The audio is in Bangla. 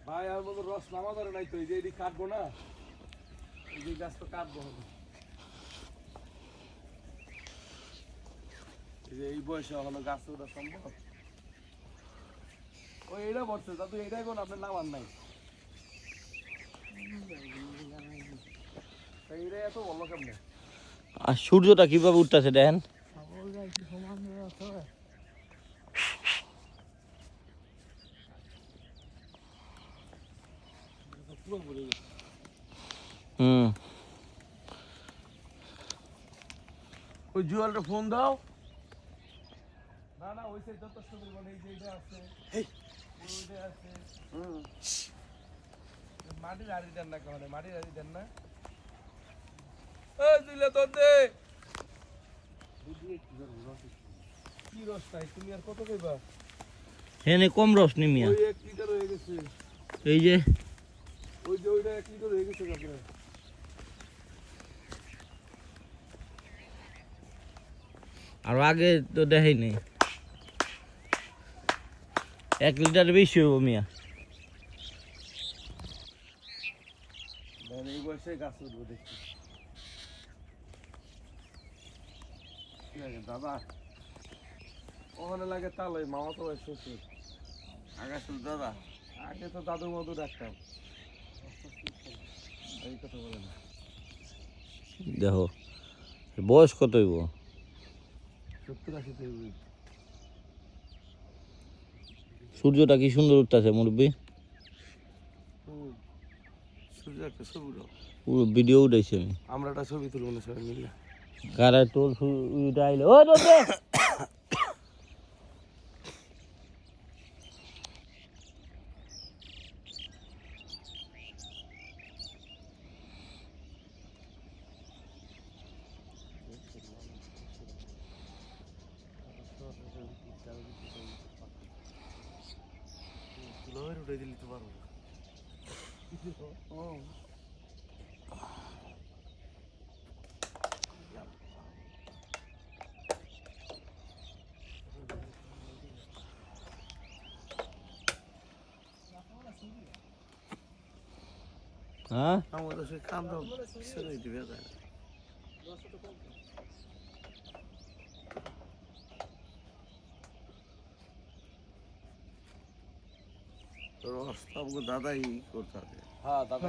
ভাই আর মতো রস নামা ধরে নাই তো, এই যে এটি কাটবো না, এই যে গাছ তো কাটবো হবে। এই যে এই বয়সে হলো গাছ ওটা সম্ভব? ওই এইটা বলছে দাদু, এইটাই কোন আপনার নামান নাই, এইটাই এত বললো কেমনে? আর সূর্যটা কিভাবে উঠতেছে দেখেন। হুম। ওই জুয়েলটা ফোন দাও। না না ওই সাইড যথেষ্ট পরিমাণে এই যে এইটা আছে, ওইটা আছে। মাটির হাড়ি দেন না কেমন, মাটির হাড়ি দেন না। এই দিলে তো দে কি রস নাই, তুমি আর কত কইবা? এখানে কম রস নি মিয়া। ওই 1 লিটার হয়ে গেছে, এই যে ওই যে ওইটা 1 লিটার হয়ে গেছে আপনার। আর আগে তো দেখাই নাই, 1 লিটার বেশি হবো মিয়া। এই বয়সে গাছ উঠবো দেখছি। কি লাগে দাদা? ওখানে লাগে তাল, ওই মামা তো ওই শ্বশুর। আগে ছিল দাদা, আগে তো দাদু মধু ডাকতাম। এই কথা বলে না। দেখো বয়স কত হইব? 70-80 তে হইবে। সূর্যটা কি সুন্দর উঠতেছে মুরব্বী। সূর্য একটা ছবি দাও। পুরো ভিডিও উঠাইছি আমি। আমরা একটা ছবি তুলব না সবাই মিলে। কারা তোর সূর্যটা আইলো ও দোদে। লোহের উঠে দিলি তো পারবো। হ্যাঁ আমাদের সে কান্দ ছেড়ে দিবে যায়। রস তো আমাকে দাদাই করতে হবে। হ্যাঁ দাদা।